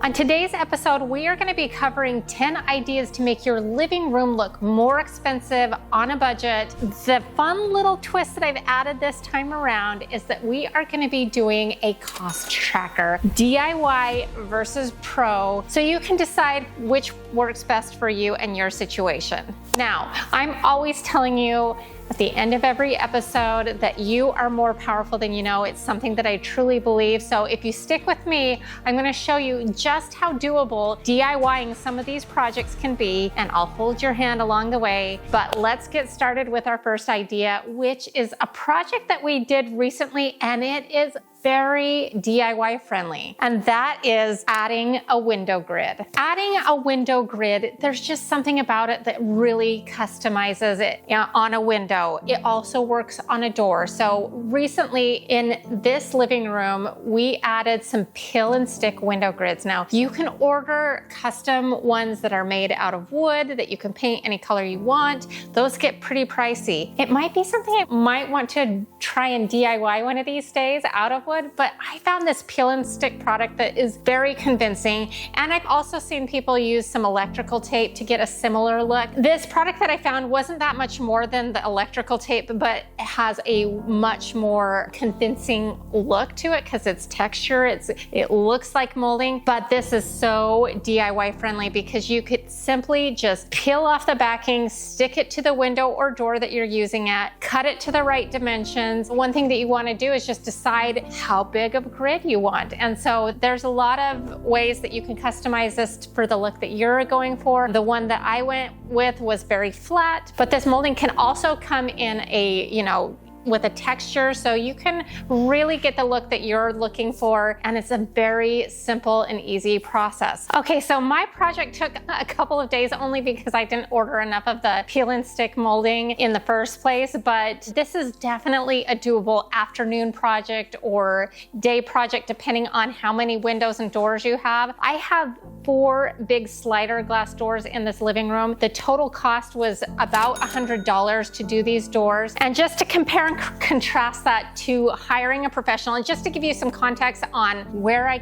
On today's episode, we are going to be covering 10 ideas to make your living room look more expensive on a budget. The fun little twist that I've added this time around is that we are going to be doing a cost tracker, DIY versus pro, so you can decide which works best for you and your situation. Now, I'm always telling you at the end of every episode that you are more powerful than you know. It's something that I truly believe. So if you stick with me, I'm going to show you just how doable DIYing some of these projects can be, and I'll hold your hand along the way. But let's get started with our first idea, which is a project that we did recently, and it is very DIY friendly, and that is adding a window grid. Adding a window grid, there's just something about it that really customizes it on a window. It also works on a door. So recently in this living room, we added some peel and stick window grids. Now you can order custom ones that are made out of wood that you can paint any color you want. Those get pretty pricey. It might be something I might want to try and DIY one of these days out of wood, but I found this peel and stick product that is very convincing, and I've also seen people use some electrical tape to get a similar look. This product that I found wasn't that much more than the electrical tape, but it has a much more convincing look to it because it's texture, it looks like molding. But this is so DIY friendly because you could simply just peel off the backing, stick it to the window or door that you're using at, cut it to the right dimensions. One thing that you want to do is just decide how big of a grid you want. And so there's a lot of ways that you can customize this for the look that you're going for. The one that I went with was very flat, but this molding can also come in a, with a texture, so you can really get the look that you're looking for, and it's a very simple and easy process. Okay, so my project took a couple of days only because I didn't order enough of the peel and stick molding in the first place, but this is definitely a doable afternoon project or day project depending on how many windows and doors you have. I have 4 big slider glass doors in this living room. The total cost was about $100 to do these doors, and just to compare and contrast that to hiring a professional, and just to give you some context on where I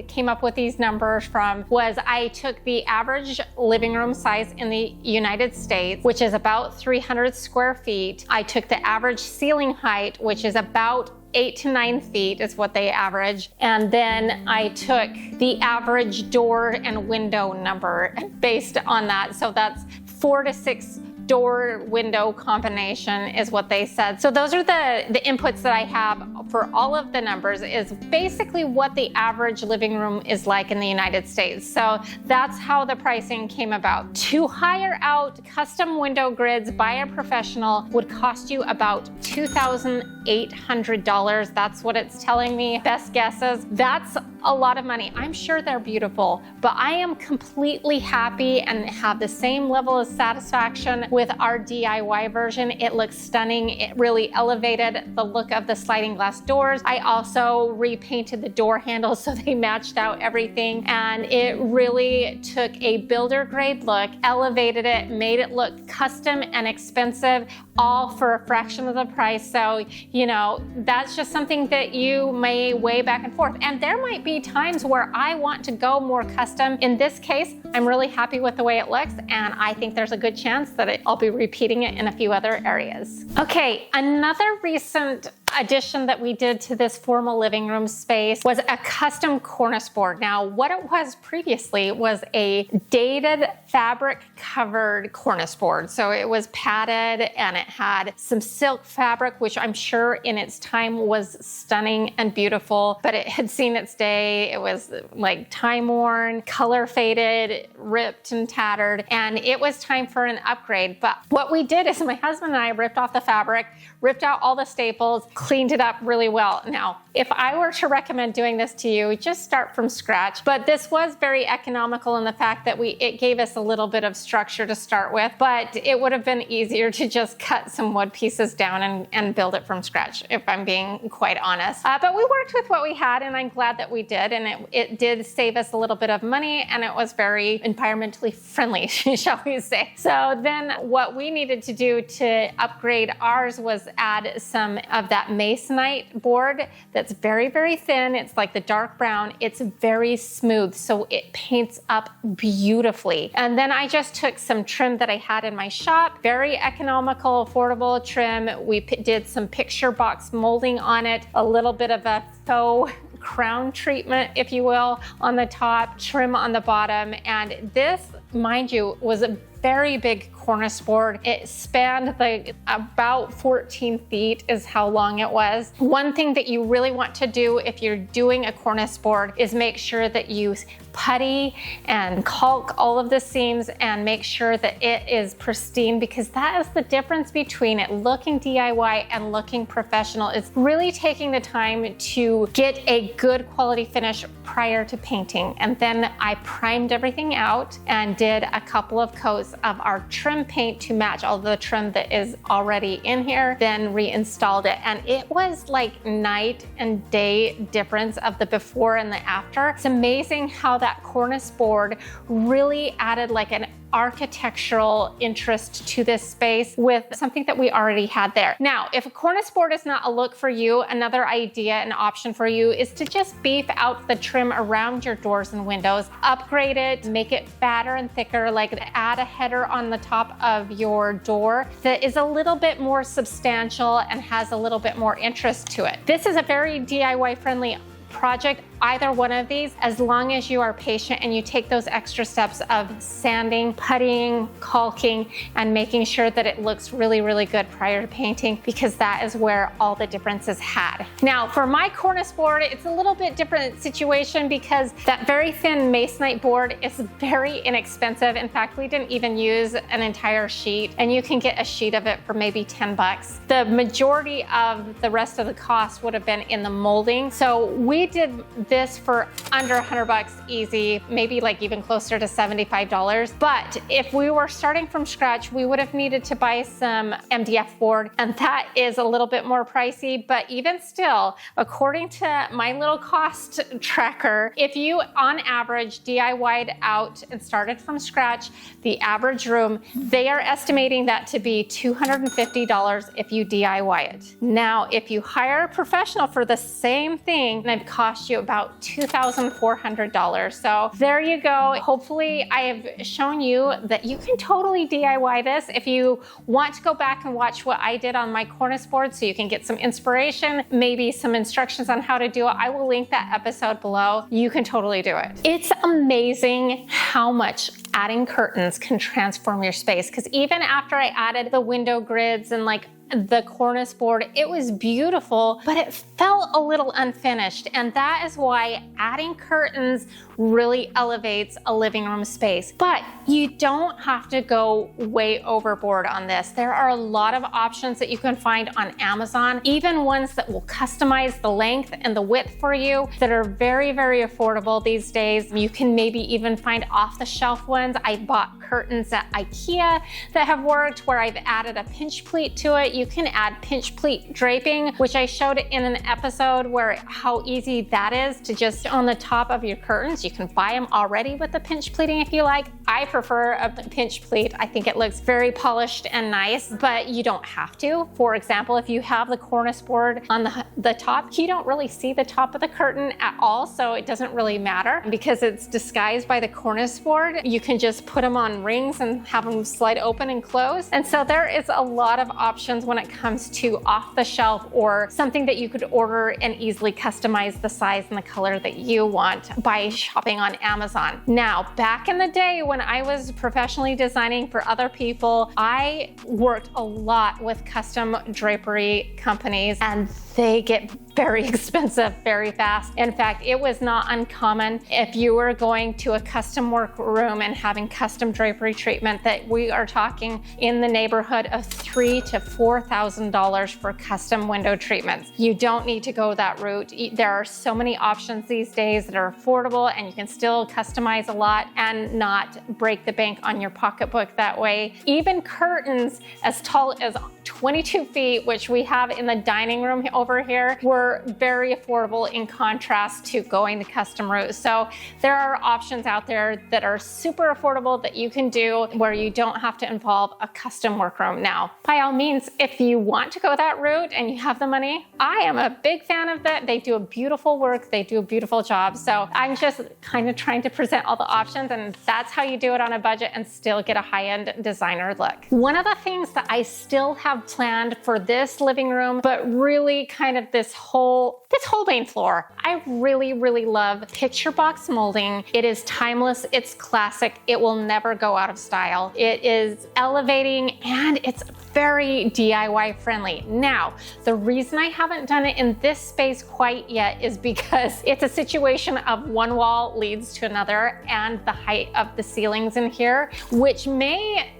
came up with these numbers from, was I took the average living room size in the United States, which is about 300 square feet. I took the average ceiling height, which is about 8 to 9 feet is what they average. And then I took the average door and window number based on that. So that's 4 to 6 door window combination is what they said. So those are the inputs that I have for all of the numbers, is basically what the average living room is like in the United States. So that's how the pricing came about. To hire out custom window grids by a professional would cost you about $2,800. That's what it's telling me. Best guesses. That's a lot of money. I'm sure they're beautiful, but I am completely happy and have the same level of satisfaction with our DIY version. It looks stunning. It really elevated the look of the sliding glass doors. I also repainted the door handles so they matched out everything, and it really took a builder grade look, elevated it, made it look custom and expensive, all for a fraction of the price. So, that's just something that you may weigh back and forth. And there might be times where I want to go more custom. In this case, I'm really happy with the way it looks, and I think there's a good chance that I'll be repeating it in a few other areas. Okay, another recent addition that we did to this formal living room space was a custom cornice board. Now, what it was previously was a dated fabric covered cornice board. So it was padded and it had some silk fabric, which I'm sure in its time was stunning and beautiful, but it had seen its day. It was like time worn, color faded, ripped and tattered, and it was time for an upgrade. But what we did is my husband and I ripped off the fabric, ripped out all the staples, cleaned it up really well. Now, if I were to recommend doing this to you, just start from scratch. But this was very economical in the fact that it gave us a little bit of structure to start with, but it would have been easier to just cut some wood pieces down and build it from scratch, if I'm being quite honest. But we worked with what we had, and I'm glad that we did, and it did save us a little bit of money, and it was very environmentally friendly, shall we say. So then what we needed to do to upgrade ours was add some of that masonite board that's very, very thin. It's like the dark brown. It's very smooth, so it paints up beautifully. And then I just took some trim that I had in my shop, very economical, affordable trim. We did some picture box molding on it, a little bit of a faux crown treatment, if you will, on the top, trim on the bottom. And this, mind you, was a very big cornice board. It spanned about 14 feet is how long it was. One thing that you really want to do if you're doing a cornice board is make sure that you putty and caulk all of the seams and make sure that it is pristine, because that is the difference between it looking DIY and looking professional. It's really taking the time to get a good quality finish prior to painting. And then I primed everything out and did a couple of coats of our trim paint to match all the trim that is already in here, then reinstalled it. And it was like night and day difference of the before and the after. It's amazing how that cornice board really added like an architectural interest to this space with something that we already had there. Now, if a cornice board is not a look for you, another idea and option for you is to just beef out the trim around your doors and windows, upgrade it, make it fatter and thicker, like add a header on the top of your door that is a little bit more substantial and has a little bit more interest to it. This is a very DIY friendly project, either one of these, as long as you are patient and you take those extra steps of sanding, puttying, caulking, and making sure that it looks really, really good prior to painting, because that is where all the difference is had. Now, for my cornice board, it's a little bit different situation because that very thin masonite board is very inexpensive. In fact, we didn't even use an entire sheet, and you can get a sheet of it for maybe 10 bucks. The majority of the rest of the cost would have been in the molding. So we did this for under 100 bucks easy, maybe like even closer to $75. But if we were starting from scratch, we would have needed to buy some MDF board, and that is a little bit more pricey. But even still, according to my little cost tracker, if you on average DIY'd out and started from scratch, the average room, they are estimating that to be $250 if you DIY it. Now, if you hire a professional for the same thing, then it costs you about $2,400. So there you go. Hopefully I have shown you that you can totally DIY this. If you want to go back and watch what I did on my cornice board so you can get some inspiration, maybe some instructions on how to do it, I will link that episode below. You can totally do it. It's amazing how much adding curtains can transform your space, because even after I added the window grids and like the cornice board, it was beautiful, but it felt a little unfinished. And that is why adding curtains really elevates a living room space. But you don't have to go way overboard on this. There are a lot of options that you can find on Amazon, even ones that will customize the length and the width for you, that are very, very affordable these days. You can maybe even find off-the-shelf ones. I bought curtains at IKEA that have worked, where I've added a pinch pleat to it. You can add pinch pleat draping, which I showed in an episode where how easy that is to just on the top of your curtains. You can buy them already with the pinch pleating if you like. I prefer a pinch pleat. I think it looks very polished and nice, but you don't have to. For example, if you have the cornice board on the top, you don't really see the top of the curtain at all, so it doesn't really matter because it's disguised by the cornice board. You can just put them on rings and have them slide open and close. And so there is a lot of options when it comes to off the shelf or something that you could order and easily customize the size and the color that you want by shopping on Amazon. Now, back in the day when I was professionally designing for other people, I worked a lot with custom drapery companies, and they get very expensive very fast. In fact, it was not uncommon if you were going to a custom work room and having custom drapery treatment that we are talking in the neighborhood of $3,000 to $4,000 for custom window treatments. You don't need to go that route. There are so many options these days that are affordable, and you can still customize a lot and not break the bank on your pocketbook that way. Even curtains as tall as 22 feet, which we have in the dining room over here, were very affordable in contrast to going the custom route. So there are options out there that are super affordable that you can do where you don't have to involve a custom workroom. Now, by all means, if you want to go that route and you have the money, I am a big fan of that. They do a beautiful work. They do a beautiful job. So I'm just kind of trying to present all the options, and that's how you do it on a budget and still get a high-end designer look. One of the things that I still have planned for this living room, but really kind of this whole main floor, I really love picture box molding. It is timeless, it's classic, it will never go out of style. It is elevating and it's very DIY friendly. Now, the reason I haven't done it in this space quite yet is because it's a situation of one wall leads to another and the height of the ceilings in here, which may,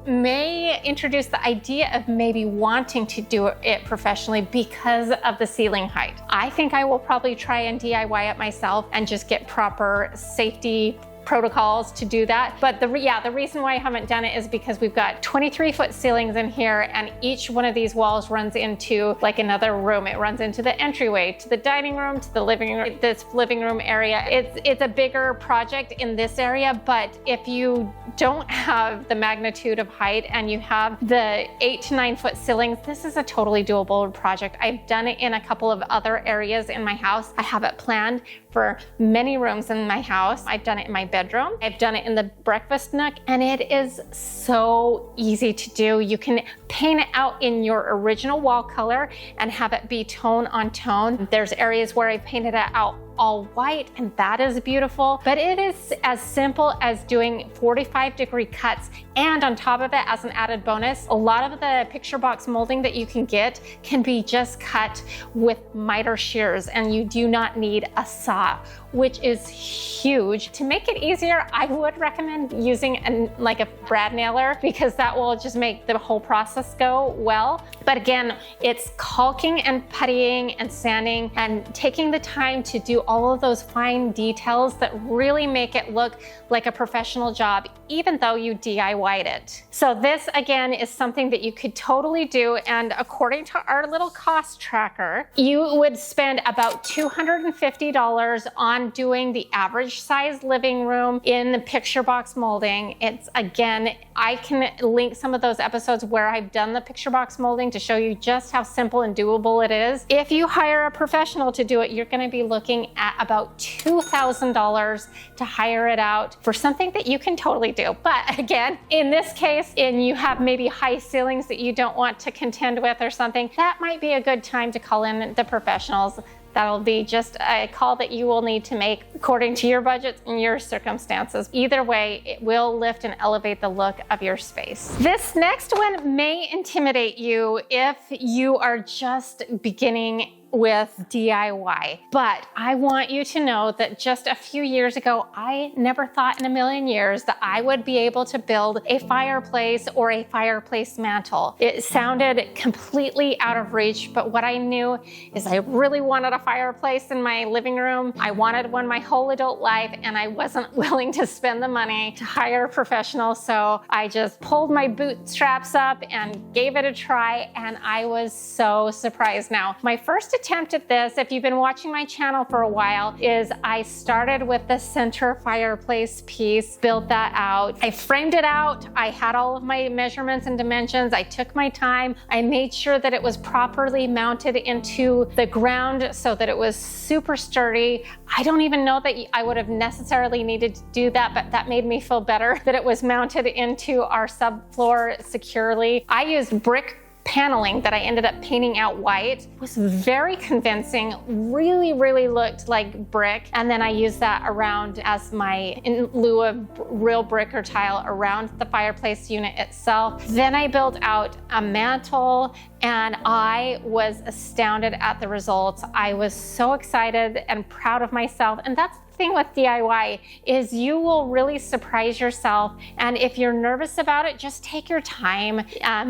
may introduce the idea of maybe wanting to do it professionally because of the ceiling height. I think I will probably try and DIY it myself and just get proper safety protocols to do that. But the reason why I haven't done it is because we've got 23-foot ceilings in here, and each one of these walls runs into like another room. It runs into the entryway, to the dining room, to the living room, this living room area. It's a bigger project in this area, but if you don't have the magnitude of height and you have the 8 to 9 foot ceilings, this is a totally doable project. I've done it in a couple of other areas in my house. I have it planned for many rooms in my house. I've done it in my bedroom. I've done it in the breakfast nook, and it is so easy to do. You can paint it out in your original wall color and have it be tone on tone. There's areas where I painted it out all white, and that is beautiful. But it is as simple as doing 45-degree cuts, and on top of it, as an added bonus, a lot of the picture box molding that you can get can be just cut with miter shears, and you do not need a saw, which is huge. To make it easier, I would recommend using a brad nailer, because that will just make the whole process go well. But again, it's caulking and puttying and sanding and taking the time to do all of those fine details that really make it look like a professional job, even though you DIY'd it. So this again is something that you could totally do, and according to our little cost tracker, you would spend about $250 on doing the average size living room in the picture box molding. It's, again, I can link some of those episodes where I've done the picture box molding to show you just how simple and doable it is. If you hire a professional to do it, you're going to be looking at about $2,000 to hire it out for something that you can totally do. But again, in this case, and you have maybe high ceilings that you don't want to contend with or something, that might be a good time to call in the professionals. That'll be just a call that you will need to make according to your budget and your circumstances. Either way, it will lift and elevate the look of your space. This next one may intimidate you if you are just beginning with DIY. But I want you to know that just a few years ago, I never thought in a million years that I would be able to build a fireplace or a fireplace mantle. It sounded completely out of reach, but what I knew is I really wanted a fireplace in my living room. I wanted one my whole adult life, and I wasn't willing to spend the money to hire a professional. So I just pulled my bootstraps up and gave it a try, and I was so surprised. Now, my first attempt at this, if you've been watching my channel for a while, is I started with the center fireplace piece, built that out. I framed it out. I had all of my measurements and dimensions. I took my time. I made sure that it was properly mounted into the ground so that it was super sturdy. I don't even know that I would have necessarily needed to do that, but that made me feel better that it was mounted into our subfloor securely. I used brick paneling that I ended up painting out white. It was very convincing, really looked like brick. And then I used that around as in lieu of real brick or tile around the fireplace unit itself. Then I built out a mantle, and I was astounded at the results. I was so excited and proud of myself. And that's the thing with DIY, is you will really surprise yourself. And if you're nervous about it, just take your time.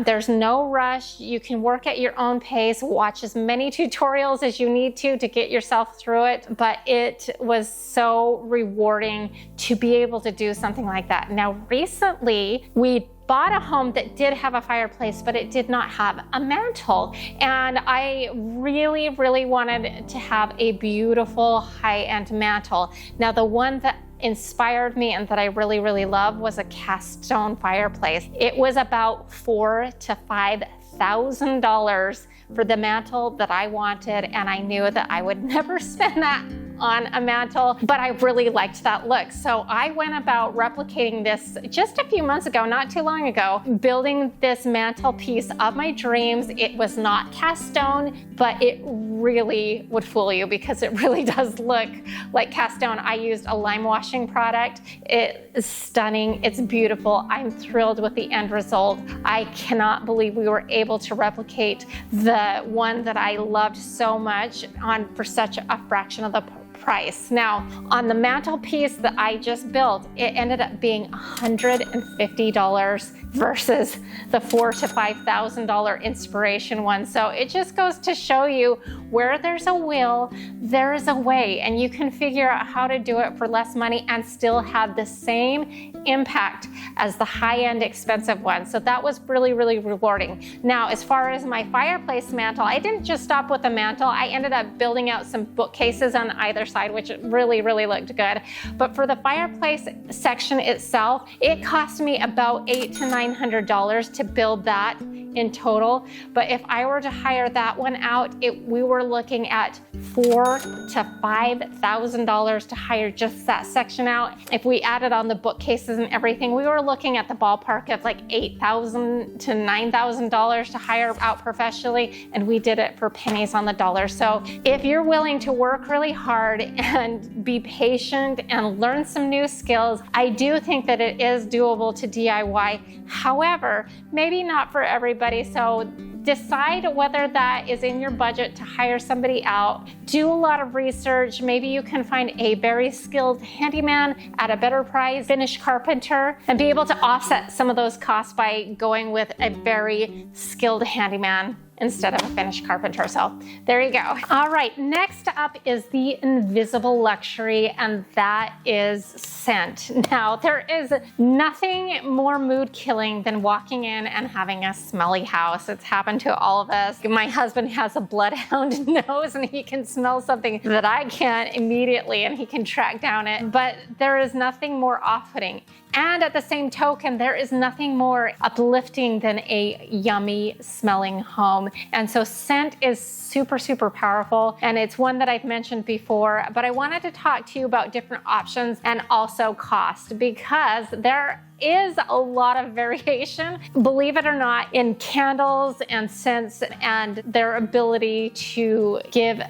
There's no rush. You can work at your own pace, watch as many tutorials as you need to get yourself through it. But it was so rewarding to be able to do something like that. Now, recently, we bought a home that did have a fireplace, but it did not have a mantle. And I really wanted to have a beautiful high-end mantle. Now, the one that inspired me and that I really, really love was a cast stone fireplace. It was about $4,000 to $5,000 for the mantle that I wanted, and I knew that I would never spend that on a mantle, but I really liked that look. So I went about replicating this just a few months ago, not too long ago, building this mantelpiece of my dreams. It was not cast stone, but it really would fool you because it really does look like cast stone. I used a lime washing product. It is stunning. It's beautiful. I'm thrilled with the end result. I cannot believe we were able to replicate the one that I loved so much for such a fraction of the price. Now, on the mantelpiece that I just built, it ended up being $150 versus the $4,000 to $5,000 inspiration one. So it just goes to show you where there's a will, there is a way, and you can figure out how to do it for less money and still have the same impact as the high-end expensive one. So that was really, really rewarding. Now, as far as my fireplace mantle, I didn't just stop with the mantle. I ended up building out some bookcases on either side, which really, really looked good. But for the fireplace section itself, it cost me about $800 to $900 to build that in total. But if I were to hire that one out, we were looking at $4,000 to $5,000 to hire just that section out. If we added on the bookcases and everything, we were looking at the ballpark of like $8,000 to $9,000 to hire out professionally, and we did it for pennies on the dollar. So if you're willing to work really hard and be patient and learn some new skills, I do think that it is doable to DIY. However, maybe not for everybody. So decide whether that is in your budget to hire somebody out. Do a lot of research. Maybe you can find a very skilled handyman at a better price, finished carpenter, and be able to offset some of those costs by going with a very skilled handyman instead of a finished carpenter. So there you go. All right, next up is the invisible luxury, and that is scent. Now, there is nothing more mood killing than walking in and having a smelly house. It's happened to all of us. My husband has a bloodhound nose and he can smell something that I can't immediately, and he can track down it. But there is nothing more off-putting. And at the same token, there is nothing more uplifting than a yummy smelling home. And so scent is super, super powerful. And it's one that I've mentioned before, but I wanted to talk to you about different options and also cost, because there is a lot of variation, believe it or not, in candles and scents and their ability to give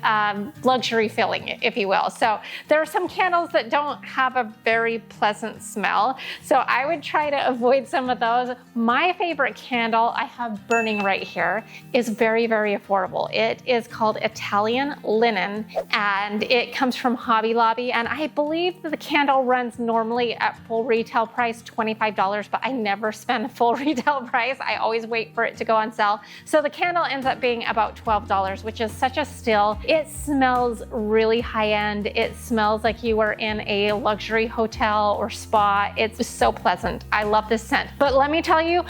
luxury feeling, if you will. So there are some candles that don't have a very pleasant smell. So I would try to avoid some of those. My favorite candle I have burning right here is very, very affordable. It is called Italian Linen, and it comes from Hobby Lobby. And I believe that the candle runs normally at full retail price, $25, but I never spend full retail price. I always wait for it to go on sale. So the candle ends up being about $12, which is such a steal. It smells really high end. It smells like you are in a luxury hotel or spa. It's so pleasant. I love this scent. But let me tell you,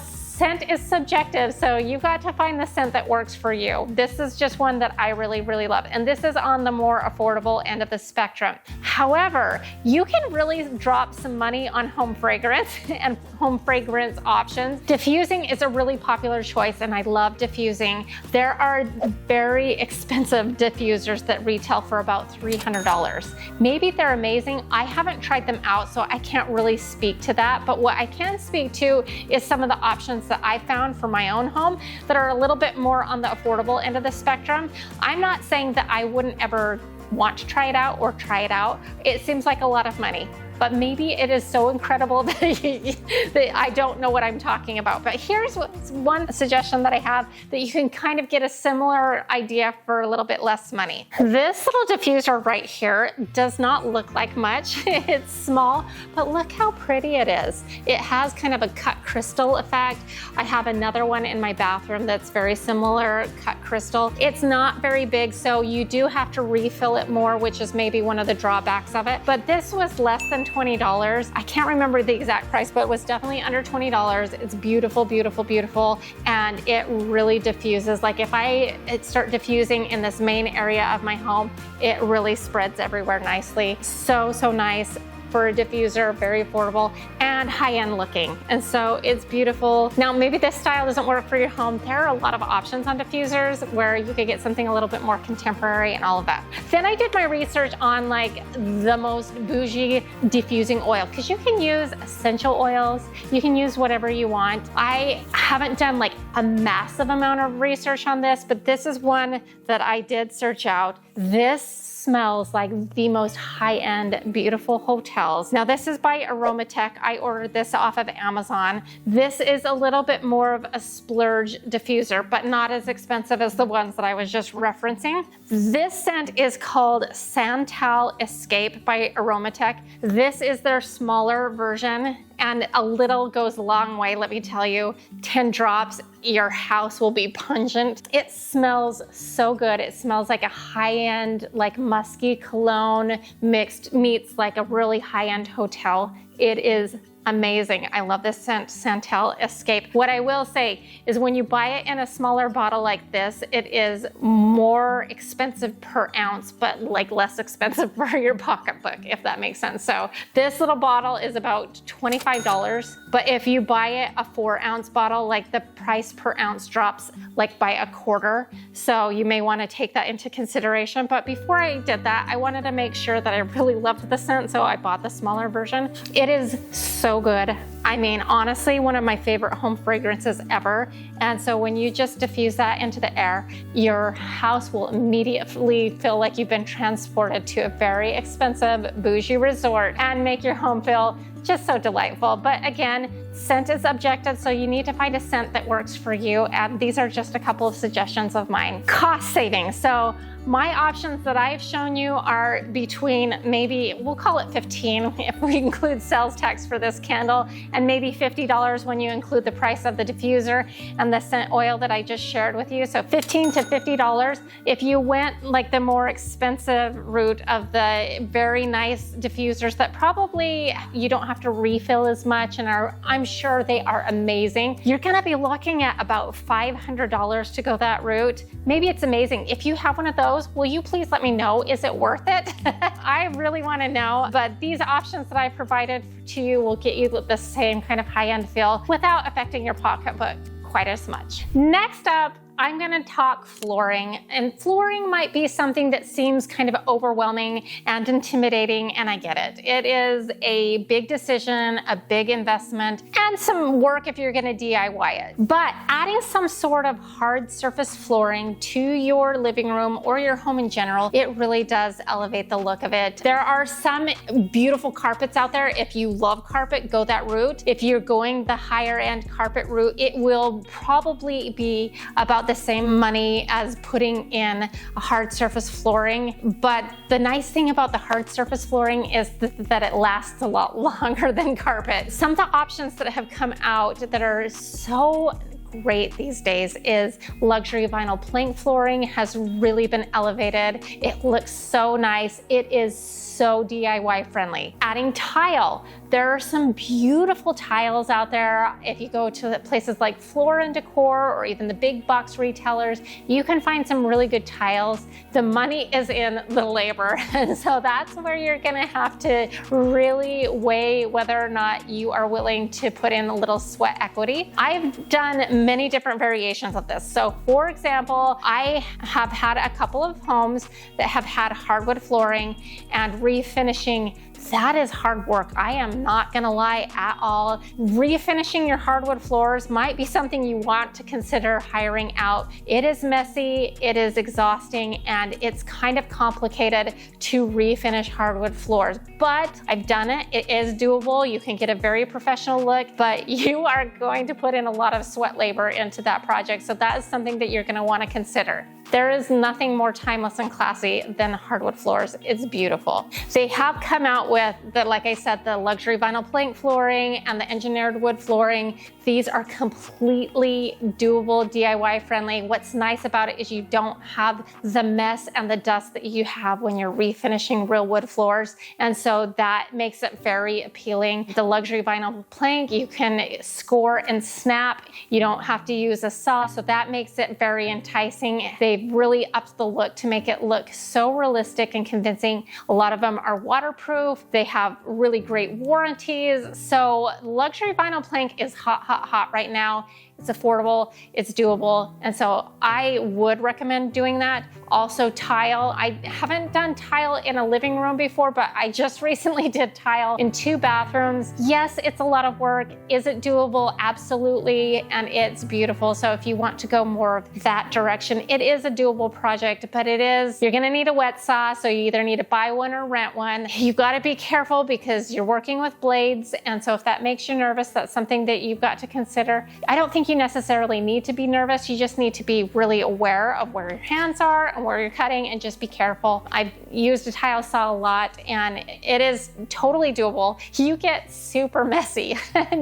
scent is subjective, so you've got to find the scent that works for you. This is just one that I really, really love, and this is on the more affordable end of the spectrum. However, you can really drop some money on home fragrance and home fragrance options. Diffusing is a really popular choice, and I love diffusing. There are very expensive diffusers that retail for about $300. Maybe they're amazing. I haven't tried them out, so I can't really speak to that, but what I can speak to is some of the options that I found for my own home that are a little bit more on the affordable end of the spectrum. I'm not saying that I wouldn't ever want to try it out or try it out. It seems like a lot of money, but maybe it is so incredible that, that I don't know what I'm talking about. But here's one suggestion that I have that you can kind of get a similar idea for a little bit less money. This little diffuser right here does not look like much. It's small, but look how pretty it is. It has kind of a cut crystal effect. I have another one in my bathroom that's very similar, cut crystal. It's not very big, so you do have to refill it more, which is maybe one of the drawbacks of it. But this was less than $20. I can't remember the exact price, but it was definitely under $20. It's beautiful, beautiful, beautiful, and it really diffuses. Like if I start diffusing in this main area of my home, it really spreads everywhere nicely. So, so nice. for a diffuser, very affordable and high-end looking. And so it's beautiful. Now, maybe this style doesn't work for your home. There are a lot of options on diffusers where you could get something a little bit more contemporary and all of that. Then I did my research on like the most bougie diffusing oil, because you can use essential oils, you can use whatever you want. I haven't done like a massive amount of research on this, but this is one that I did search out. This smells like the most high-end, beautiful hotels. Now this is by Aromatech. I ordered this off of Amazon. This is a little bit more of a splurge diffuser, but not as expensive as the ones that I was just referencing. This scent is called Santal Escape by Aromatech. This is their smaller version, and a little goes a long way, let me tell you. 10 drops, your house will be pungent. It smells so good. It smells like a high-end, like musky cologne meets like a really high-end hotel. It is amazing. I love this scent, Santal Escape. What I will say is when you buy it in a smaller bottle like this, it is more expensive per ounce, but like less expensive for your pocketbook, if that makes sense. So this little bottle is about $25, but if you buy it a 4-ounce bottle, like the price per ounce drops like by a quarter. So you may want to take that into consideration. But before I did that, I wanted to make sure that I really loved the scent, so I bought the smaller version. It is so good. I mean, honestly, one of my favorite home fragrances ever. And so when you just diffuse that into the air, your house will immediately feel like you've been transported to a very expensive bougie resort and make your home feel just so delightful. But again, scent is subjective, so you need to find a scent that works for you. And these are just a couple of suggestions of mine. Cost savings. So my options that I've shown you are between maybe, we'll call it $15 if we include sales tax for this candle, and maybe $50 when you include the price of the diffuser and the scent oil that I just shared with you. So $15 to $50. If you went like the more expensive route of the very nice diffusers that probably you don't have to refill as much and I'm sure they are amazing, you're gonna be looking at about $500 to go that route. Maybe it's amazing. If you have one of those, will you please let me know? Is it worth it? I really want to know, but these options that I provided to you will get you the same kind of high-end feel without affecting your pocketbook quite as much. Next up, I'm gonna talk flooring, and flooring might be something that seems kind of overwhelming and intimidating, and I get it. It is a big decision, a big investment, and some work if you're gonna DIY it. But adding some sort of hard surface flooring to your living room or your home in general, it really does elevate the look of it. There are some beautiful carpets out there. If you love carpet, go that route. If you're going the higher end carpet route, it will probably be about the same money as putting in a hard surface flooring. But the nice thing about the hard surface flooring is that it lasts a lot longer than carpet. Some of the options that have come out that are so great these days is luxury vinyl plank flooring has really been elevated. It looks so nice. It is so DIY friendly. Adding tile. There are some beautiful tiles out there. If you go to places like Floor & Decor or even the big box retailers, you can find some really good tiles. The money is in the labor. And so that's where you're gonna have to really weigh whether or not you are willing to put in a little sweat equity. I've done many different variations of this. So for example, I have had a couple of homes that have had hardwood flooring, and refinishing, that is hard work. I am not gonna lie at all. Refinishing your hardwood floors might be something you want to consider hiring out. It is messy, it is exhausting, and it's kind of complicated to refinish hardwood floors. But I've done it, it is doable. You can get a very professional look, but you are going to put in a lot of sweat labor into that project. So that is something that you're gonna wanna consider. There is nothing more timeless and classy than hardwood floors. It's beautiful. They have come out with like I said, the luxury vinyl plank flooring and the engineered wood flooring. These are completely doable, DIY friendly. What's nice about it is you don't have the mess and the dust that you have when you're refinishing real wood floors. And so that makes it very appealing. The luxury vinyl plank, you can score and snap. You don't have to use a saw, so that makes it very enticing. They They've really upped the look to make it look so realistic and convincing. A lot of them are waterproof. They have really great warranties. So luxury vinyl plank is hot, hot, hot right now. It's affordable, it's doable, and so I would recommend doing that. Also tile. I haven't done tile in a living room before, but I just recently did tile in 2 bathrooms. Yes, it's a lot of work. Is it doable? Absolutely, and it's beautiful. So if you want to go more of that direction, it is a doable project, but you're gonna need a wet saw, so you either need to buy one or rent one. You've gotta be careful because you're working with blades, and so if that makes you nervous, that's something that you've got to consider. I don't think you necessarily need to be nervous. You just need to be really aware of where your hands are and where you're cutting, and just be careful. I've used a tile saw a lot, and it is totally doable. You get super messy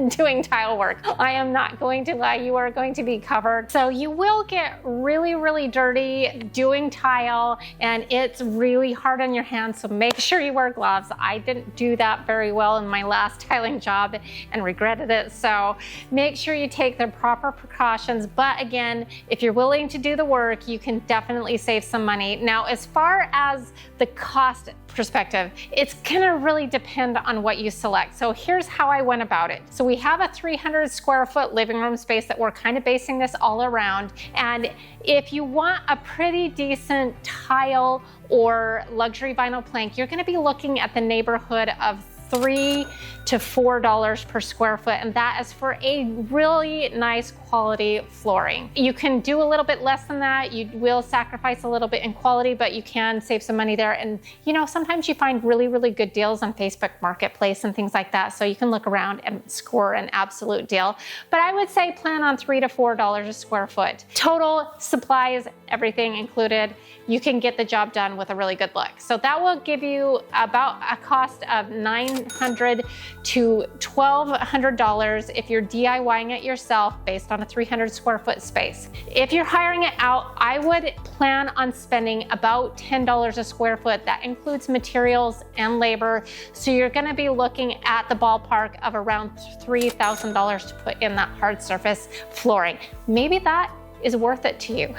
doing tile work. I am not going to lie, you are going to be covered. So you will get really, really dirty doing tile, and it's really hard on your hands, so make sure you wear gloves. I didn't do that very well in my last tiling job and regretted it. So make sure you take the proper precautions. But again, if you're willing to do the work, you can definitely save some money. Now, as far as the cost perspective, it's gonna really depend on what you select. So here's how I went about it. So we have a 300 square foot living room space that we're kind of basing this all around. And if you want a pretty decent tile or luxury vinyl plank, you're gonna be looking at the neighborhood of $3 to $4 per square foot, and that is for a really nice quality flooring. You can do a little bit less than that. You will sacrifice a little bit in quality, but you can save some money there. And you know, sometimes you find really, really good deals on Facebook Marketplace and things like that, so you can look around and score an absolute deal. But I would say plan on $3 to $4 a square foot. Total supplies, everything included, you can get the job done with a really good look. So that will give you about a cost of $900 to $1,200 if you're DIYing it yourself based on a 300 square foot space. If you're hiring it out, I would plan on spending about $10 a square foot. That includes materials and labor. So you're gonna be looking at the ballpark of around $3,000 to put in that hard surface flooring. Maybe that is worth it to you.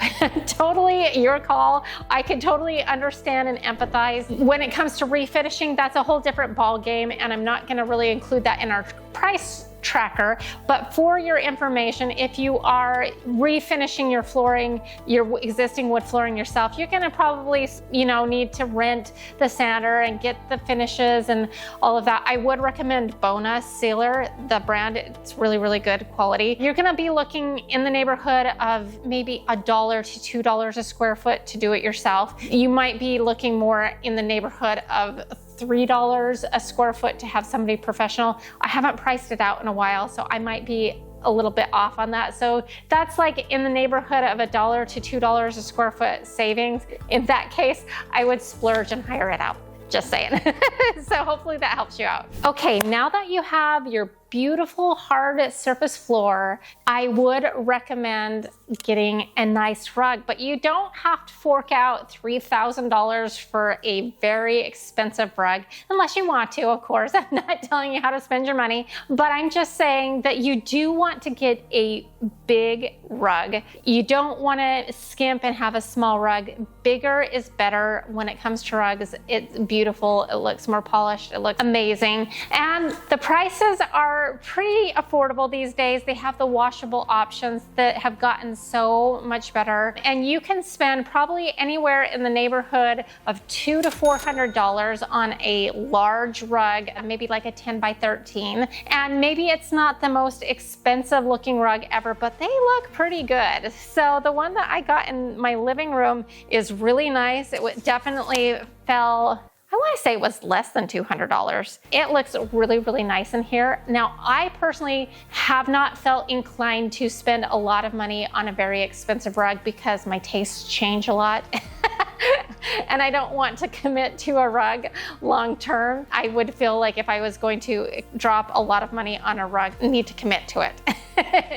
Totally your call. I can totally understand and empathize. When it comes to refinishing, that's a whole different ball game, and I'm not gonna really include that in our price tracker. But for your information, if you are refinishing your flooring, your existing wood flooring yourself, you're gonna probably, need to rent the sander and get the finishes and all of that. I would recommend Bona Sealer, the brand. It's really, really good quality. You're gonna be looking in the neighborhood of maybe $1 to $2 a square foot to do it yourself. You might be looking more in the neighborhood of $3 a square foot to have somebody professional. I haven't priced it out in a while, so I might be a little bit off on that. So that's like in the neighborhood of $1 to $2 a square foot savings. In that case, I would splurge and hire it out. Just saying. So hopefully that helps you out. Okay, now that you have your beautiful hard surface floor, I would recommend getting a nice rug, but you don't have to fork out $3,000 for a very expensive rug, unless you want to, of course. I'm not telling you how to spend your money, but I'm just saying that you do want to get a big rug. You don't want to skimp and have a small rug. Bigger is better when it comes to rugs. It's beautiful, it looks more polished, it looks amazing, and the prices are pretty affordable these days. They have the washable options that have gotten so much better, and you can spend probably anywhere in the neighborhood of $200 to $400 on a large rug, maybe like a 10 by 13, and maybe it's not the most expensive looking rug ever, but they look pretty good. So the one that I got in my living room is really nice. It definitely fell, I want to say it was less than $200. It looks really, really nice in here. Now, I personally have not felt inclined to spend a lot of money on a very expensive rug because my tastes change a lot. And I don't want to commit to a rug long term. I would feel like if I was going to drop a lot of money on a rug, I need to commit to it,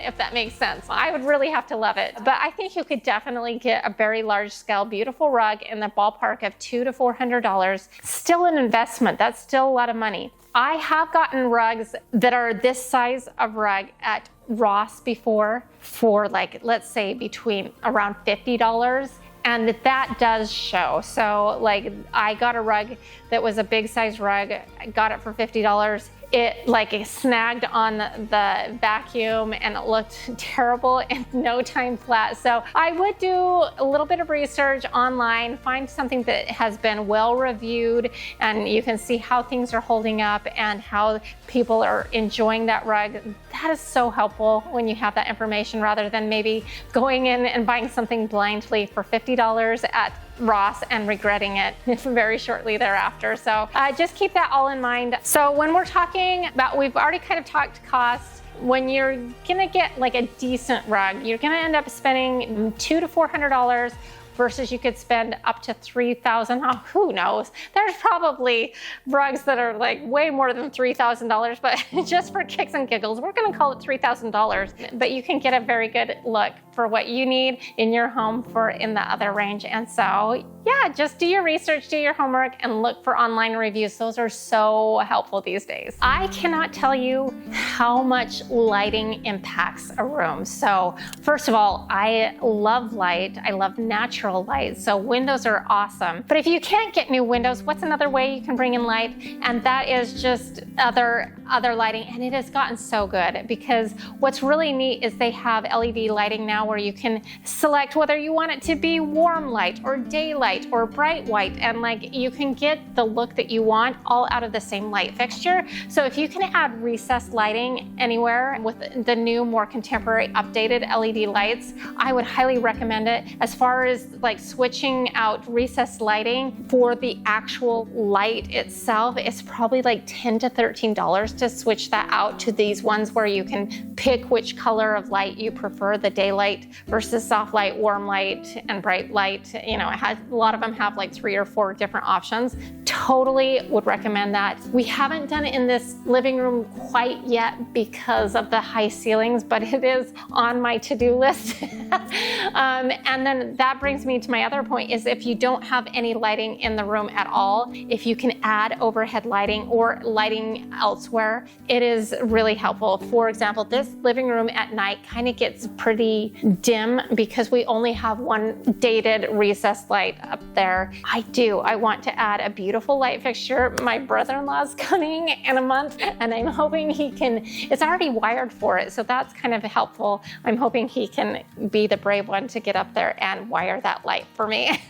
if that makes sense. I would really have to love it. But I think you could definitely get a very large scale, beautiful rug in the ballpark of $200 to $400. Still an investment, that's still a lot of money. I have gotten rugs that are this size of rug at Ross before for, like, let's say between around $50. And that does show. So like I got a rug that was a big size rug. I got it for $50. It snagged on the vacuum and it looked terrible in no time flat. So I would do a little bit of research online, find something that has been well reviewed and you can see how things are holding up and how people are enjoying that rug. That is so helpful when you have that information rather than maybe going in and buying something blindly for $50 at Ross and regretting it very shortly thereafter. So just keep that all in mind. So when we're talking about, we've already kind of talked costs. When you're gonna get like a decent rug, you're gonna end up spending $200 to $400 versus you could spend up to $3,000. Oh, who knows? There's probably rugs that are like way more than $3,000, but just for kicks and giggles, we're gonna call it $3,000. But you can get a very good look for what you need in your home for in the other range. And so, yeah, just do your research, do your homework, and look for online reviews. Those are so helpful these days. I cannot tell you how much lighting impacts a room. So first of all, I love light. I love natural light. So windows are awesome. But if you can't get new windows, what's another way you can bring in light? And that is just other lighting. And it has gotten so good because what's really neat is they have LED lighting now where you can select whether you want it to be warm light or daylight or bright white, and like you can get the look that you want all out of the same light fixture. So if you can add recessed lighting anywhere with the new, more contemporary, updated LED lights, I would highly recommend it. As far as like switching out recessed lighting for the actual light itself, it's probably like $10 to $13 to switch that out to these ones where you can pick which color of light you prefer, the daylight versus soft light, warm light, and bright light. You know, it has, a lot of them have like 3 or 4 different options. Totally would recommend that. We haven't done it in this living room quite yet because of the high ceilings, but it is on my to-do list. And then that brings me to my other point is if you don't have any lighting in the room at all, if you can add overhead lighting or lighting elsewhere, it is really helpful. For example, this living room at night kind of gets pretty dim because we only have one dated recessed light up there. I want to add a beautiful light fixture. My brother-in-law's coming in a month and I'm hoping he can, it's already wired for it, so that's kind of helpful. I'm hoping he can be the brave one to get up there and wire that light for me.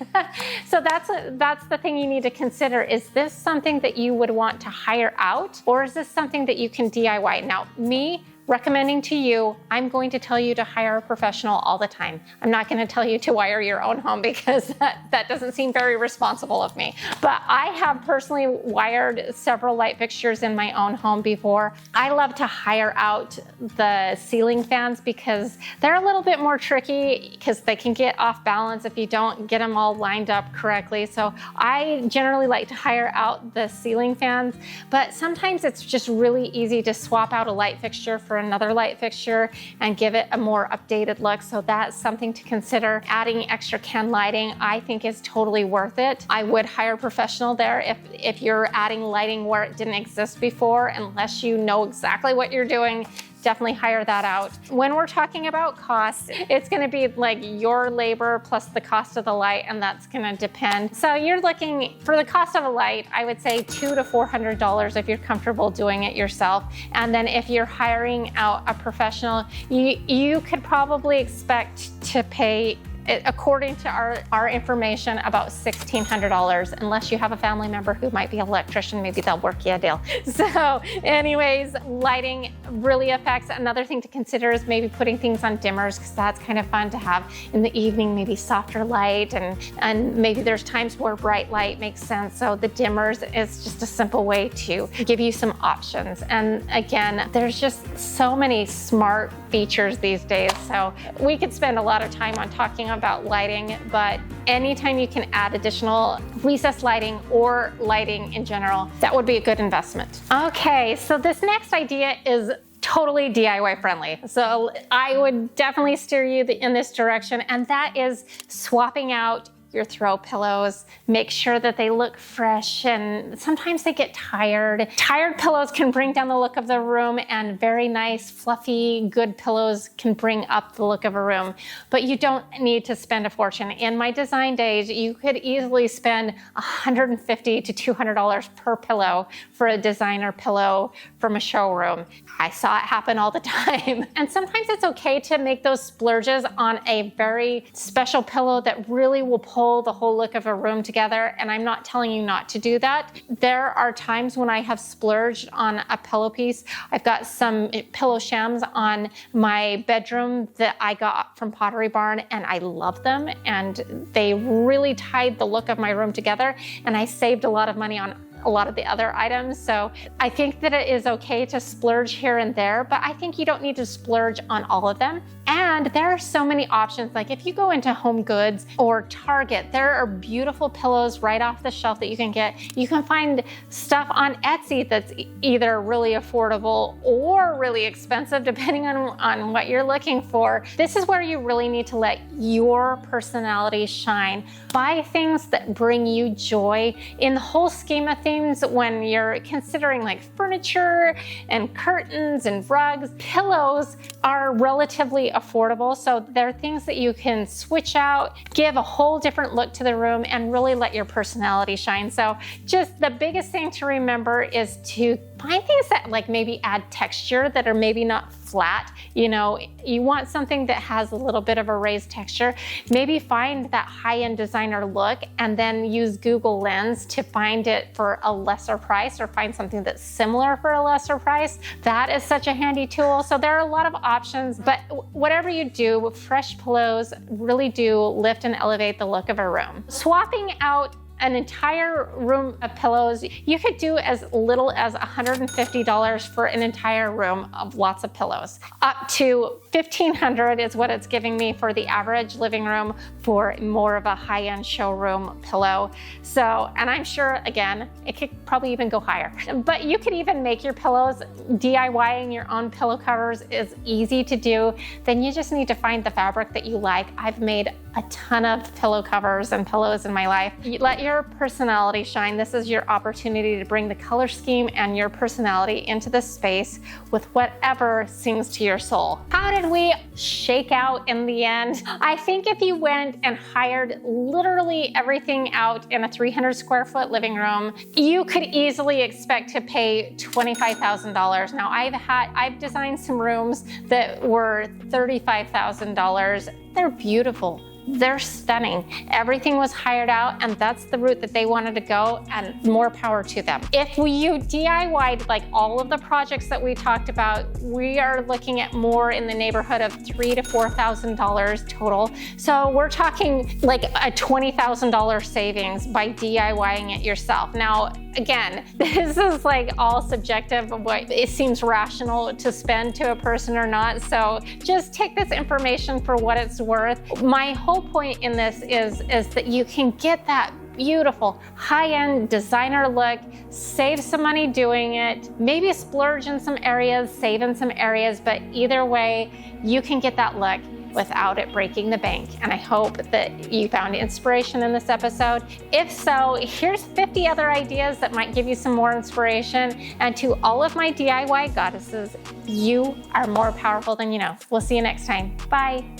So that's the thing you need to consider. Is this something that you would want to hire out, or is this something that you can DIY? Now, me recommending to you, I'm going to tell you to hire a professional all the time. I'm not going to tell you to wire your own home because that doesn't seem very responsible of me. But I have personally wired several light fixtures in my own home before. I love to hire out the ceiling fans because they're a little bit more tricky because they can get off balance if you don't get them all lined up correctly. So I generally like to hire out the ceiling fans, but sometimes it's just really easy to swap out a light fixture for another light fixture and give it a more updated look. So that's something to consider. Adding extra can lighting, I think, is totally worth it. I would hire a professional there if you're adding lighting where it didn't exist before, unless you know exactly what you're doing. Definitely hire that out. When we're talking about costs, it's gonna be like your labor plus the cost of the light, and that's gonna depend. So you're looking, for the cost of a light, I would say $200 to $400 if you're comfortable doing it yourself. And then if you're hiring out a professional, you could probably expect to pay, according to our information, about $1,600, unless you have a family member who might be an electrician. Maybe they'll work you a deal. So anyways, lighting really affects. Another thing to consider is maybe putting things on dimmers, because that's kind of fun to have in the evening, maybe softer light, and maybe there's times where bright light makes sense. So the dimmers is just a simple way to give you some options. And again, there's just so many smart features these days. So we could spend a lot of time on talking about lighting, but anytime you can add additional recessed lighting or lighting in general, that would be a good investment. Okay, so this next idea is totally DIY friendly. So I would definitely steer you in this direction, and that is swapping out your throw pillows. Make sure that they look fresh, and sometimes they get tired. Tired pillows can bring down the look of the room, and very nice, fluffy, good pillows can bring up the look of a room. But you don't need to spend a fortune. In my design days, you could easily spend $150 to $200 per pillow for a designer pillow from a showroom. I saw it happen all the time. And sometimes it's okay to make those splurges on a very special pillow that really will pull the whole look of a room together. And I'm not telling you not to do that. There are times when I have splurged on a pillow piece. I've got some pillow shams on my bedroom that I got from Pottery Barn, and I love them. And they really tied the look of my room together. And I saved a lot of money on a lot of the other items. So I think that it is okay to splurge here and there, but I think you don't need to splurge on all of them. And there are so many options. Like if you go into Home Goods or Target, there are beautiful pillows right off the shelf that you can get. You can find stuff on Etsy that's either really affordable or really expensive, depending on what you're looking for. This is where you really need to let your personality shine. Buy things that bring you joy. In the whole scheme of things, when you're considering like furniture and curtains and rugs, pillows are relatively affordable. So they're things that you can switch out, give a whole different look to the room, and really let your personality shine. So just the biggest thing to remember is to find things that like maybe add texture, that are maybe not flat. You know, you want something that has a little bit of a raised texture. Maybe find that high-end designer look and then use Google Lens to find it for a lesser price, or find something that's similar for a lesser price. That is such a handy tool. So there are a lot of options, but whatever you do, fresh pillows really do lift and elevate the look of a room. Swapping out an entire room of pillows, you could do as little as $150 for an entire room of lots of pillows. Up to $1,500 is what it's giving me for the average living room for more of a high-end showroom pillow. So, and I'm sure, again, it could probably even go higher. But you could even make your pillows. DIYing your own pillow covers is easy to do. Then you just need to find the fabric that you like. I've made a ton of pillow covers and pillows in my life. You let your personality shine. This is your opportunity to bring the color scheme and your personality into the space with whatever sings to your soul. How did we shake out in the end? I think if you went and hired literally everything out in a 300 square foot living room, you could easily expect to pay $25,000. Now I've designed some rooms that were $35,000. They're beautiful. They're stunning. Everything was hired out, and that's the route that they wanted to go, and more power to them. If you DIY'd like all of the projects that we talked about, we are looking at more in the neighborhood of $3,000 to $4,000 total. So we're talking like a $20,000 savings by DIYing it yourself. Now, again, this is like all subjective of what it seems rational to spend to a person or not. So just take this information for what it's worth. My whole point in this is that you can get that beautiful high-end designer look, save some money doing it, maybe splurge in some areas, save in some areas, but either way, you can get that look without it breaking the bank. And I hope that you found inspiration in this episode. If so, here's 50 other ideas that might give you some more inspiration. And to all of my DIY goddesses, you are more powerful than you know. We'll see you next time. Bye.